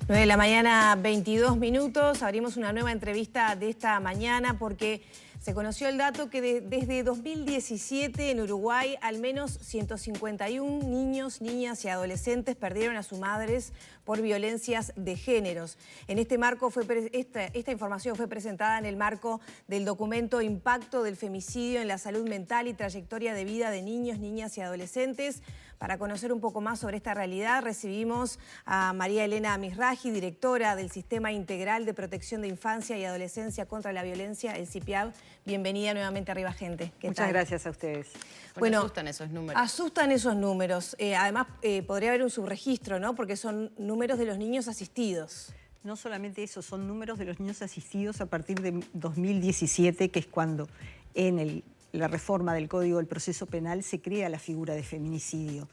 9 de la mañana, 22 minutos. Abrimos una nueva entrevista de esta mañana porque se conoció el dato que desde 2017 en Uruguay al menos 151 niños, niñas y adolescentes perdieron a sus madres por violencias de géneros. En este marco esta información fue presentada en el marco del documento Impacto del femicidio en la salud mental y trayectoria de vida de niños, niñas y adolescentes. Para conocer un poco más sobre esta realidad, recibimos a María Elena Mizrahi, directora del Sistema Integral de Protección de Infancia y Adolescencia contra la Violencia, el CIPIAV. Bienvenida nuevamente a Arriba Gente. Muchas gracias a ustedes. Bueno, asustan esos números. Asustan esos números. Además, podría haber un subregistro, ¿no? Porque son números de los niños asistidos. No solamente eso, son números de los niños asistidos a partir de 2017, que es cuando en la reforma del Código del Proceso Penal se crea la figura de feminicidio.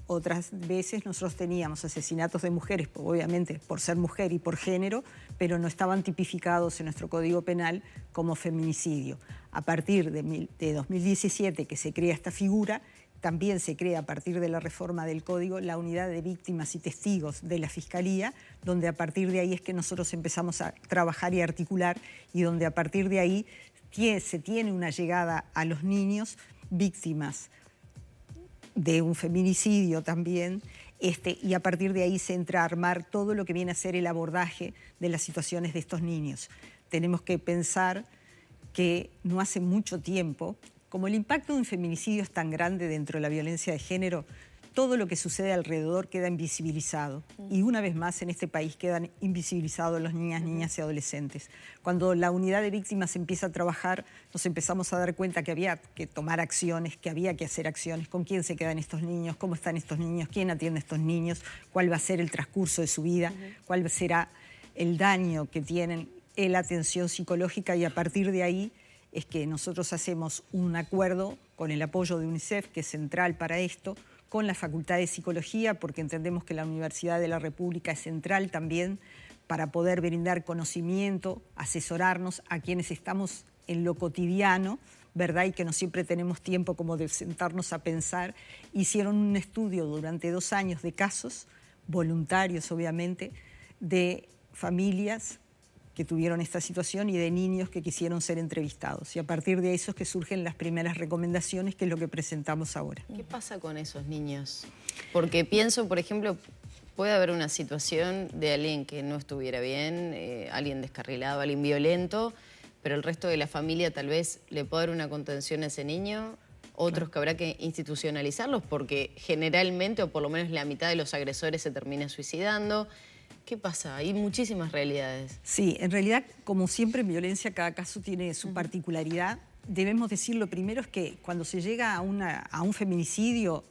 Otras veces nosotros teníamos asesinatos de mujeres, obviamente por ser mujer y por género, pero no estaban tipificados en nuestro Código Penal como feminicidio. A partir de 2017 que se crea esta figura, también se crea a partir de la reforma del Código la unidad de víctimas y testigos de la Fiscalía, donde a partir de ahí es que nosotros empezamos a trabajar y articular, y donde a partir de ahí se tiene una llegada a los niños víctimas de un feminicidio también, y a partir de ahí se entra a armar todo lo que viene a ser el abordaje de las situaciones de estos niños. Tenemos que pensar que no hace mucho tiempo, como el impacto de un feminicidio es tan grande dentro de la violencia de género, todo lo que sucede alrededor queda invisibilizado. Y una vez más en este país quedan invisibilizados los niñas y adolescentes. Cuando la unidad de víctimas empieza a trabajar, nos empezamos a dar cuenta que había que tomar acciones, que había que hacer acciones, con quién se quedan estos niños, cómo están estos niños, quién atiende a estos niños, cuál va a ser el transcurso de su vida, cuál será el daño que tienen en la atención psicológica, y a partir de ahí es que nosotros hacemos un acuerdo con el apoyo de UNICEF, que es central para esto, con la Facultad de Psicología, porque entendemos que la Universidad de la República es central también para poder brindar conocimiento, asesorarnos a quienes estamos en lo cotidiano, ¿verdad? Y que no siempre tenemos tiempo como de sentarnos a pensar. Hicieron un estudio durante 2 años de casos, voluntarios obviamente, de familias que tuvieron esta situación y de niños que quisieron ser entrevistados. Y a partir de eso es que surgen las primeras recomendaciones, que es lo que presentamos ahora. ¿Qué pasa con esos niños? Porque pienso, por ejemplo, puede haber una situación de alguien que no estuviera bien, alguien descarrilado, alguien violento, pero el resto de la familia tal vez le puede dar una contención a ese niño, otros que habrá que institucionalizarlos porque generalmente, o por lo menos la mitad de los agresores se termina suicidando. ¿Qué pasa? Hay muchísimas realidades. Sí, en realidad, como siempre en violencia, cada caso tiene su particularidad. Debemos decir, lo primero es que cuando se llega a un feminicidio,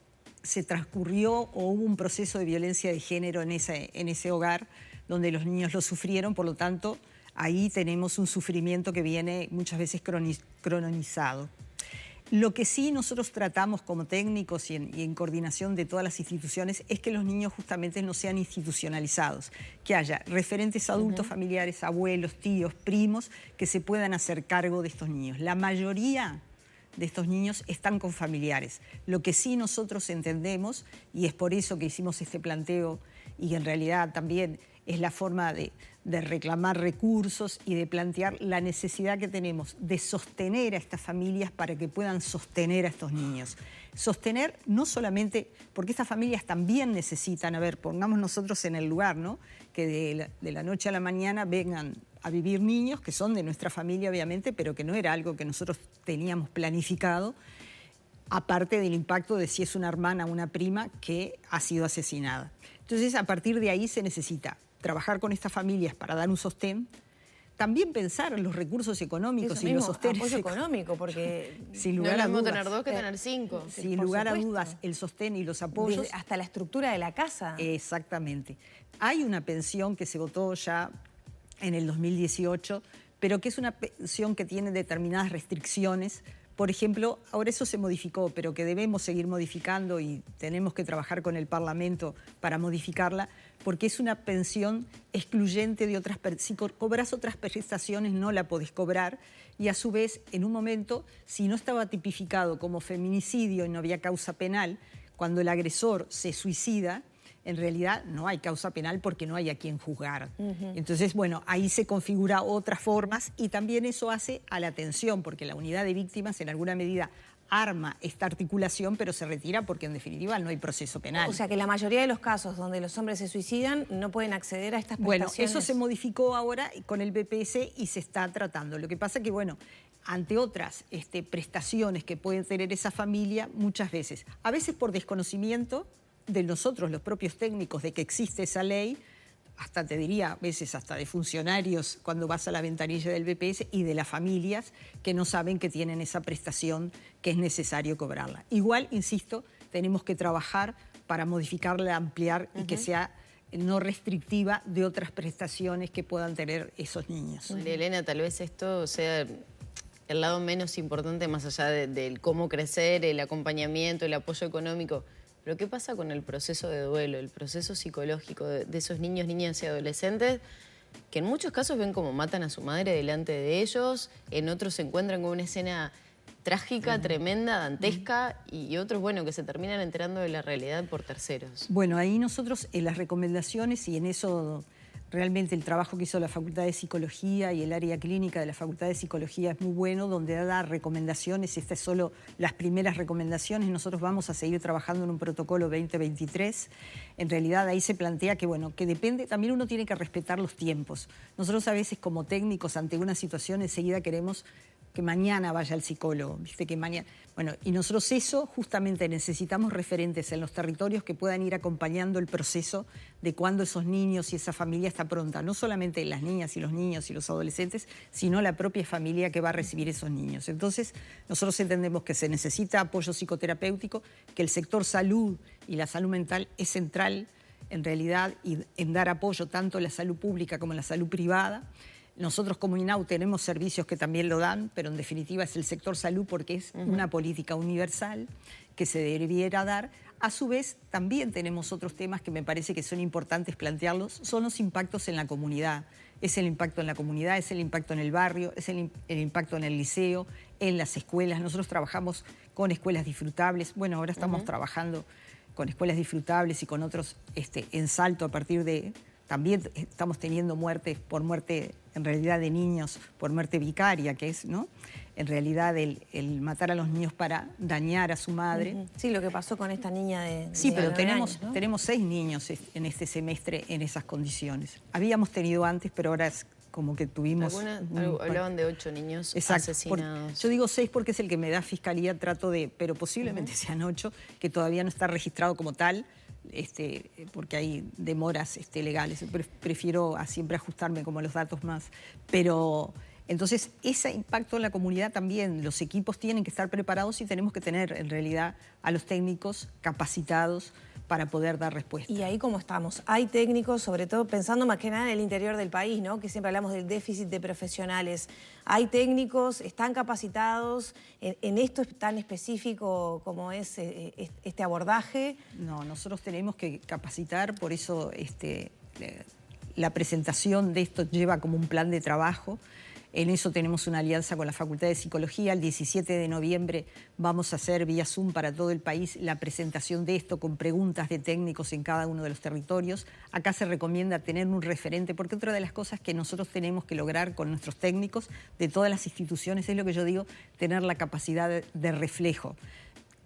se transcurrió o hubo un proceso de violencia de género en ese hogar donde los niños lo sufrieron, por lo tanto, ahí tenemos un sufrimiento que viene muchas veces cronizado. Lo que sí nosotros tratamos como técnicos y en coordinación de todas las instituciones es que los niños justamente no sean institucionalizados, que haya referentes adultos, familiares, abuelos, tíos, primos, que se puedan hacer cargo de estos niños. La mayoría de estos niños están con familiares. Lo que sí nosotros entendemos, y es por eso que hicimos este planteo, y en realidad también es la forma de reclamar recursos y de plantear la necesidad que tenemos de sostener a estas familias para que puedan sostener a estos niños. Sostener no solamente, porque estas familias también necesitan, a ver, pongamos nosotros en el lugar, ¿no? Que de la noche a la mañana vengan a vivir niños que son de nuestra familia, obviamente, pero que no era algo que nosotros teníamos planificado, aparte del impacto de si es una hermana o una prima que ha sido asesinada. Entonces, a partir de ahí se necesita trabajar con estas familias para dar un sostén, también pensar en los recursos económicos y los sostenes. Apoyo económico, porque sin No lugar es lo a mismo dudas. tener 2 que tener 5. Sin por lugar a supuesto. dudas, el sostén y los apoyos. Desde hasta la estructura de la casa. Exactamente. Hay una pensión que se votó ya en el 2018, pero que es una pensión que tiene determinadas restricciones. Por ejemplo, ahora eso se modificó, pero que debemos seguir modificando y tenemos que trabajar con el Parlamento para modificarla, porque es una pensión excluyente de otras. Si cobras otras prestaciones no la podés cobrar, y a su vez, en un momento, si no estaba tipificado como feminicidio y no había causa penal, cuando el agresor se suicida, en realidad no hay causa penal porque no hay a quien juzgar. Entonces, bueno, ahí se configura otras formas y también eso hace a la atención, porque la unidad de víctimas en alguna medida arma esta articulación, pero se retira porque en definitiva no hay proceso penal. O sea que la mayoría de los casos donde los hombres se suicidan no pueden acceder a estas prestaciones. Bueno, eso se modificó ahora con el BPS y se está tratando. Lo que pasa que, bueno, ante otras prestaciones que pueden tener esa familia, muchas veces, a veces por desconocimiento de nosotros, los propios técnicos, de que existe esa ley, hasta te diría, a veces hasta de funcionarios cuando vas a la ventanilla del BPS y de las familias que no saben que tienen esa prestación que es necesario cobrarla. Igual, insisto, tenemos que trabajar para modificarla, ampliar y que sea no restrictiva de otras prestaciones que puedan tener esos niños. María Elena, tal vez esto sea el lado menos importante más allá del cómo crecer, el acompañamiento, el apoyo económico. Pero ¿qué pasa con el proceso de duelo, el proceso psicológico de esos niños, niñas y adolescentes que en muchos casos ven cómo matan a su madre delante de ellos, en otros se encuentran con una escena trágica, tremenda, dantesca, y otros, bueno, que se terminan enterando de la realidad por terceros? Bueno, ahí nosotros en las recomendaciones, y en eso realmente el trabajo que hizo la Facultad de Psicología y el área clínica de la Facultad de Psicología es muy bueno, donde da recomendaciones, estas son solo las primeras recomendaciones, nosotros vamos a seguir trabajando en un protocolo 2023. En realidad ahí se plantea que, bueno, que depende, también uno tiene que respetar los tiempos. Nosotros a veces como técnicos ante una situación enseguida queremos que mañana vaya al psicólogo, ¿viste? Que mañana. Bueno, y nosotros eso justamente necesitamos referentes en los territorios que puedan ir acompañando el proceso de cuando esos niños y esa familia está pronta. No solamente las niñas y los niños y los adolescentes, sino la propia familia que va a recibir esos niños. Entonces, nosotros entendemos que se necesita apoyo psicoterapéutico, que el sector salud y la salud mental es central en realidad y en dar apoyo tanto a la salud pública como a la salud privada. Nosotros como INAU tenemos servicios que también lo dan, pero en definitiva es el sector salud porque es una política universal que se debiera dar. A su vez, también tenemos otros temas que me parece que son importantes plantearlos, son los impactos en la comunidad. Es el impacto en la comunidad, es el impacto en el barrio, es el impacto en el liceo, en las escuelas. Nosotros trabajamos con escuelas disfrutables. Bueno, ahora estamos trabajando con escuelas disfrutables y con otros en Salto a partir de... También estamos teniendo muertes por muerte, en realidad, de niños, por muerte vicaria, que es, ¿no? En realidad, el matar a los niños para dañar a su madre. Sí, lo que pasó con esta niña de Sí, pero 9 años, ¿no? tenemos 6 niños en este semestre en esas condiciones. Habíamos tenido antes, pero ahora es como que tuvimos... Hablaban de 8 niños asesinados. Yo digo 6 porque es el que me da Fiscalía, trato de... Pero posiblemente sean 8, que todavía no está registrado como tal, porque hay demoras legales. Prefiero siempre ajustarme como a los datos más. Pero entonces ese impacto en la comunidad también, los equipos tienen que estar preparados y tenemos que tener en realidad a los técnicos capacitados para poder dar respuesta. Y ahí cómo estamos. Hay técnicos, sobre todo pensando más que nada en el interior del país, ¿no? Que siempre hablamos del déficit de profesionales. Hay técnicos, están capacitados en esto tan específico como es este abordaje. No, nosotros tenemos que capacitar, por eso la presentación de esto lleva como un plan de trabajo. En eso tenemos una alianza con la Facultad de Psicología. El 17 de noviembre vamos a hacer vía Zoom para todo el país la presentación de esto con preguntas de técnicos en cada uno de los territorios. Acá se recomienda tener un referente, porque otra de las cosas que nosotros tenemos que lograr con nuestros técnicos de todas las instituciones es lo que yo digo, tener la capacidad de reflejo.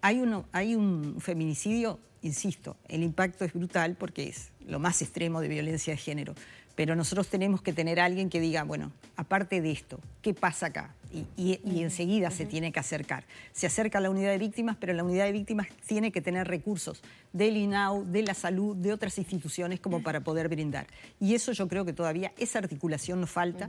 Hay un feminicidio, insisto, el impacto es brutal porque es lo más extremo de violencia de género. Pero nosotros tenemos que tener a alguien que diga, bueno, aparte de esto, ¿qué pasa acá? Y enseguida se tiene que acercar. Se acerca a la unidad de víctimas, pero la unidad de víctimas tiene que tener recursos del INAU, de la salud, de otras instituciones como para poder brindar. Y eso yo creo que todavía, esa articulación nos falta.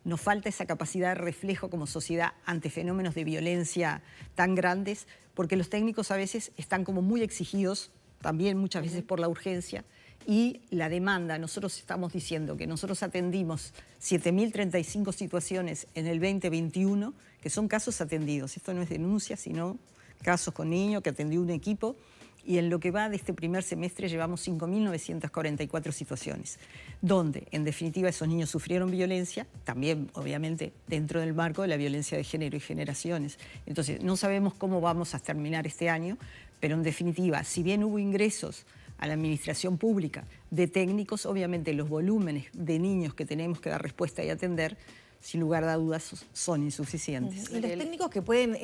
Nos falta esa capacidad de reflejo como sociedad ante fenómenos de violencia tan grandes, porque los técnicos a veces están como muy exigidos, también muchas veces por la urgencia, y la demanda. Nosotros estamos diciendo que nosotros atendimos 7.035 situaciones en el 2021, que son casos atendidos. Esto no es denuncia, sino casos con niños que atendió un equipo. Y en lo que va de este primer semestre llevamos 5.944 situaciones, donde en definitiva esos niños sufrieron violencia, también obviamente dentro del marco de la violencia de género y generaciones. Entonces no sabemos cómo vamos a terminar este año, pero en definitiva, si bien hubo ingresos a la administración pública, de técnicos, obviamente los volúmenes de niños que tenemos que dar respuesta y atender, sin lugar a dudas, son insuficientes. Y los técnicos que pueden,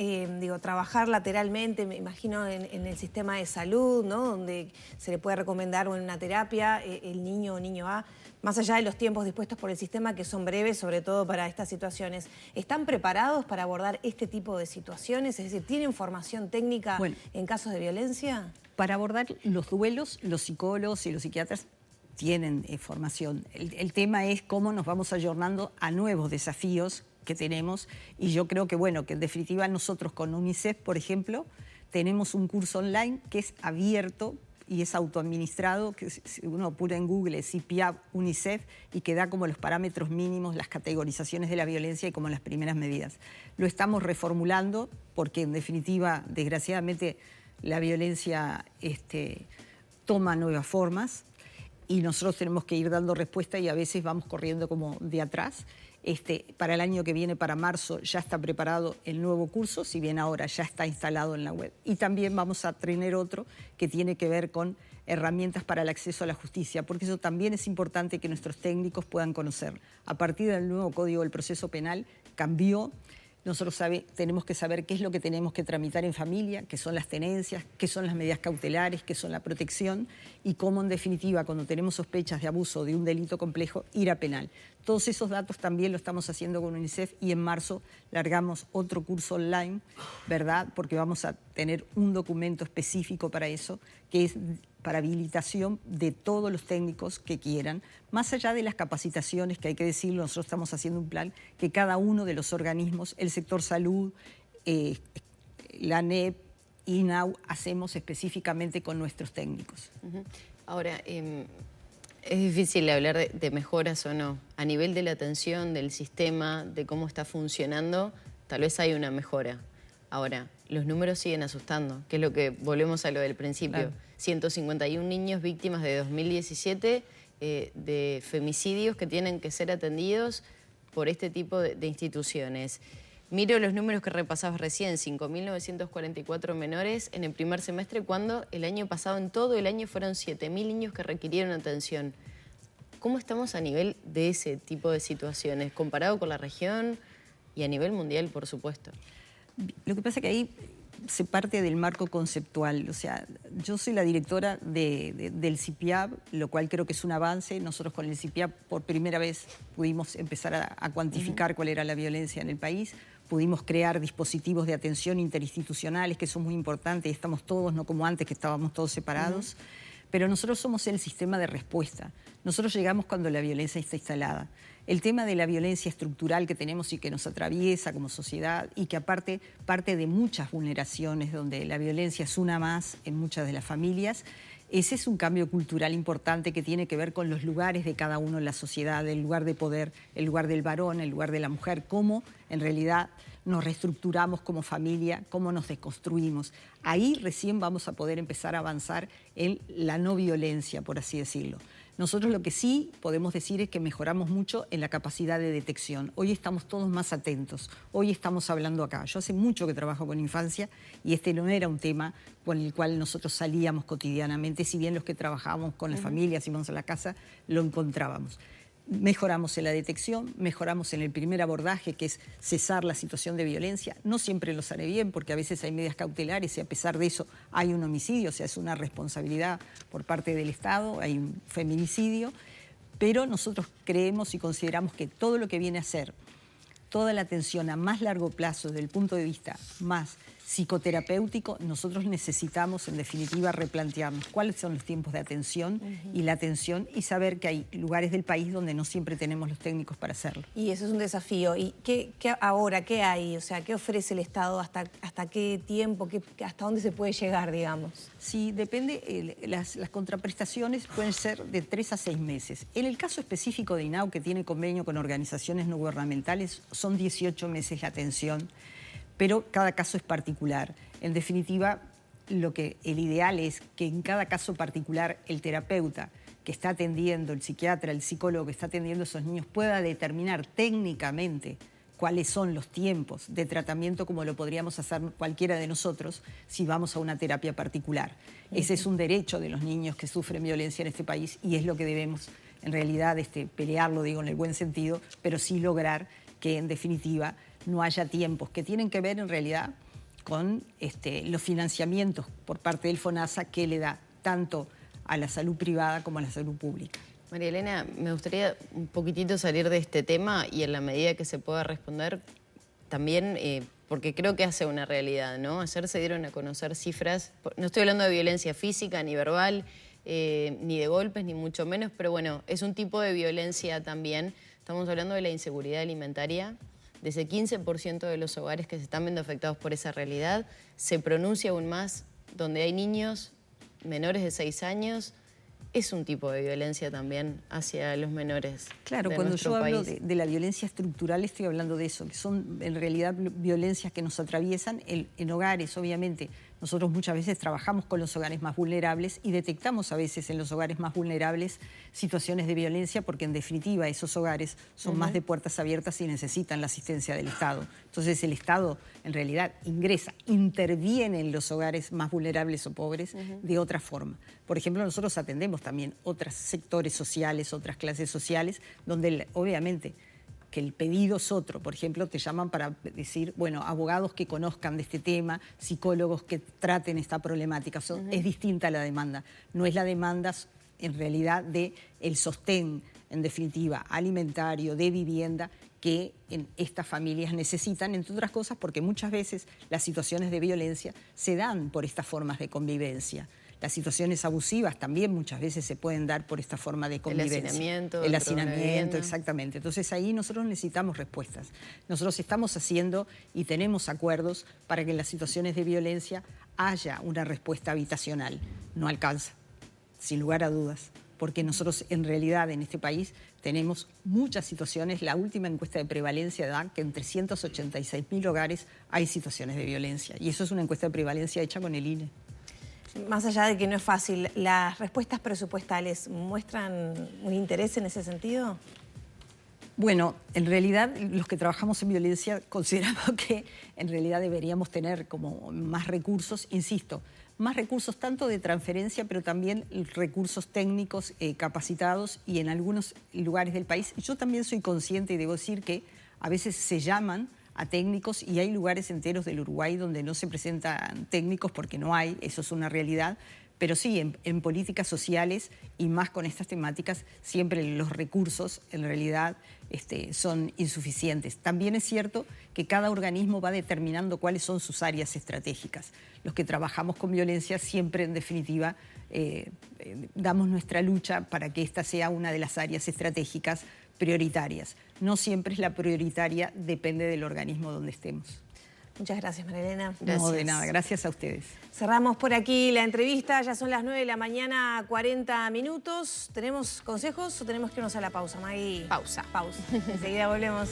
trabajar lateralmente, me imagino, en el sistema de salud, ¿no? Donde se le puede recomendar una terapia, el niño o niño A, más allá de los tiempos dispuestos por el sistema, que son breves, sobre todo para estas situaciones, ¿están preparados para abordar este tipo de situaciones? Es decir, ¿tienen formación técnica en casos de violencia? Para abordar los duelos, los psicólogos y los psiquiatras tienen formación. El tema es cómo nos vamos ayornando a nuevos desafíos que tenemos, y yo creo que, que en definitiva nosotros con UNICEF, por ejemplo, tenemos un curso online que es abierto y es autoadministrado, que si uno apura en Google es CPAP UNICEF, y que da como los parámetros mínimos, las categorizaciones de la violencia y como las primeras medidas. Lo estamos reformulando porque en definitiva, desgraciadamente, la violencia toma nuevas formas y nosotros tenemos que ir dando respuesta, y a veces vamos corriendo como de atrás. Para el año que viene, para marzo, ya está preparado el nuevo curso, si bien ahora ya está instalado en la web. Y también vamos a tener otro que tiene que ver con herramientas para el acceso a la justicia, porque eso también es importante que nuestros técnicos puedan conocer. A partir del nuevo Código del Proceso Penal cambió. Nosotros tenemos que saber qué es lo que tenemos que tramitar en familia, qué son las tenencias, qué son las medidas cautelares, qué son la protección, y cómo, en definitiva, cuando tenemos sospechas de abuso de un delito complejo, ir a penal. Todos esos datos también lo estamos haciendo con UNICEF, y en marzo largamos otro curso online, ¿verdad? Porque vamos a tener un documento específico para eso, que es para habilitación de todos los técnicos que quieran, más allá de las capacitaciones, que hay que decirlo, nosotros estamos haciendo un plan que cada uno de los organismos, el sector salud, la ANEP, INAU, hacemos específicamente con nuestros técnicos. Ahora, es difícil hablar de mejoras o no. A nivel de la atención, del sistema, de cómo está funcionando, tal vez hay una mejora. Ahora, los números siguen asustando, que es lo que volvemos a lo del principio. Claro. 151 niños víctimas de 2017 de femicidios que tienen que ser atendidos por este tipo de instituciones. Miro los números que repasabas recién, 5.944 menores en el primer semestre, cuando el año pasado, en todo el año, fueron 7.000 niños que requirieron atención. ¿Cómo estamos a nivel de ese tipo de situaciones, comparado con la región y a nivel mundial, por supuesto? Lo que pasa es que ahí se parte del marco conceptual. O sea, yo soy la directora del CIPIAB, lo cual creo que es un avance. Nosotros con el CIPIAB por primera vez pudimos empezar a cuantificar cuál era la violencia en el país. Pudimos crear dispositivos de atención interinstitucionales, que son muy importantes. Estamos todos, no como antes, que estábamos todos separados. Pero nosotros somos el sistema de respuesta. Nosotros llegamos cuando la violencia está instalada. El tema de la violencia estructural que tenemos y que nos atraviesa como sociedad, y que aparte parte de muchas vulneraciones donde la violencia es una más en muchas de las familias, ese es un cambio cultural importante que tiene que ver con los lugares de cada uno en la sociedad, el lugar de poder, el lugar del varón, el lugar de la mujer, cómo en realidad nos reestructuramos como familia, cómo nos desconstruimos. Ahí recién vamos a poder empezar a avanzar en la no violencia, por así decirlo. Nosotros lo que sí podemos decir es que mejoramos mucho en la capacidad de detección. Hoy estamos todos más atentos, hoy estamos hablando acá. Yo hace mucho que trabajo con infancia y este no era un tema con el cual nosotros salíamos cotidianamente, si bien los que trabajábamos con las familias, íbamos a la casa, lo encontrábamos. Mejoramos en la detección, mejoramos en el primer abordaje, que es cesar la situación de violencia. No siempre lo sale bien, porque a veces hay medidas cautelares y a pesar de eso hay un homicidio, o sea, es una responsabilidad por parte del Estado, hay un feminicidio, pero nosotros creemos y consideramos que todo lo que viene a ser toda la atención a más largo plazo desde el punto de vista más psicoterapéutico, nosotros necesitamos en definitiva replantearnos cuáles son los tiempos de atención y la atención, y saber que hay lugares del país donde no siempre tenemos los técnicos para hacerlo. Y eso es un desafío. ¿Y qué ahora, qué hay? O sea, ¿qué ofrece el Estado? ¿Hasta qué tiempo? ¿Hasta dónde se puede llegar, digamos? Sí, depende. Las contraprestaciones pueden ser de 3 a 6 meses. En el caso específico de INAU, que tiene convenio con organizaciones no gubernamentales, son 18 meses la atención, pero cada caso es particular. En definitiva, el ideal es que en cada caso particular el terapeuta que está atendiendo, el psiquiatra, el psicólogo que está atendiendo a esos niños pueda determinar técnicamente cuáles son los tiempos de tratamiento como lo podríamos hacer cualquiera de nosotros si vamos a una terapia particular. Ese es un derecho de los niños que sufren violencia en este país y es lo que debemos en realidad pelearlo, digo, en el buen sentido, pero sí lograr que en definitiva no haya tiempos que tienen que ver en realidad con los financiamientos por parte del FONASA que le da tanto a la salud privada como a la salud pública. María Elena, me gustaría un poquitito salir de este tema y en la medida que se pueda responder también, porque creo que hace una realidad, ¿no? Ayer se dieron a conocer cifras, no estoy hablando de violencia física ni verbal, ni de golpes, ni mucho menos, pero bueno, es un tipo de violencia también. Estamos hablando de la inseguridad alimentaria. De ese 15% de los hogares que se están viendo afectados por esa realidad, se pronuncia aún más donde hay niños menores de 6 años. Es un tipo de violencia también hacia los menores. Claro, cuando yo hablo de la violencia estructural estoy hablando de eso, que son en realidad violencias que nos atraviesan en hogares, obviamente. Nosotros muchas veces trabajamos con los hogares más vulnerables y detectamos a veces en los hogares más vulnerables situaciones de violencia porque en definitiva esos hogares son más de puertas abiertas y necesitan la asistencia del Estado. Entonces el Estado en realidad interviene en los hogares más vulnerables o pobres de otra forma. Por ejemplo, nosotros atendemos también otros sectores sociales, otras clases sociales, donde obviamente que el pedido es otro. Por ejemplo, te llaman para decir, bueno, abogados que conozcan de este tema, psicólogos que traten esta problemática. Es distinta la demanda. No es la demanda en realidad de el sostén, en definitiva, alimentario, de vivienda, que estas familias necesitan, entre otras cosas, porque muchas veces las situaciones de violencia se dan por estas formas de convivencia. Las situaciones abusivas también muchas veces se pueden dar por esta forma de convivencia. El hacinamiento, exactamente. Entonces ahí nosotros necesitamos respuestas. Nosotros estamos haciendo y tenemos acuerdos para que en las situaciones de violencia haya una respuesta habitacional. No alcanza, sin lugar a dudas, porque nosotros en realidad en este país tenemos muchas situaciones. La última encuesta de prevalencia da que en 386.000 hogares hay situaciones de violencia. Y eso es una encuesta de prevalencia hecha con el INE. Más allá de que no es fácil, ¿las respuestas presupuestales muestran un interés en ese sentido? Bueno, en realidad los que trabajamos en violencia consideramos que en realidad deberíamos tener como más recursos, insisto, más recursos tanto de transferencia, pero también recursos técnicos capacitados y en algunos lugares del país. Yo también soy consciente y debo decir que a veces se llaman a técnicos y hay lugares enteros del Uruguay donde no se presentan técnicos porque no hay, eso es una realidad, pero sí, en políticas sociales y más con estas temáticas, siempre los recursos en realidad son insuficientes. También es cierto que cada organismo va determinando cuáles son sus áreas estratégicas. Los que trabajamos con violencia siempre, en definitiva, damos nuestra lucha para que esta sea una de las áreas estratégicas prioritarias. No siempre es la prioritaria, depende del organismo donde estemos. Muchas gracias, María Elena. No, de nada, gracias a ustedes. Cerramos por aquí la entrevista, ya son las 9 de la mañana, 40 minutos. ¿Tenemos consejos o tenemos que irnos a la pausa, Maggie? Pausa. Pausa. Enseguida volvemos.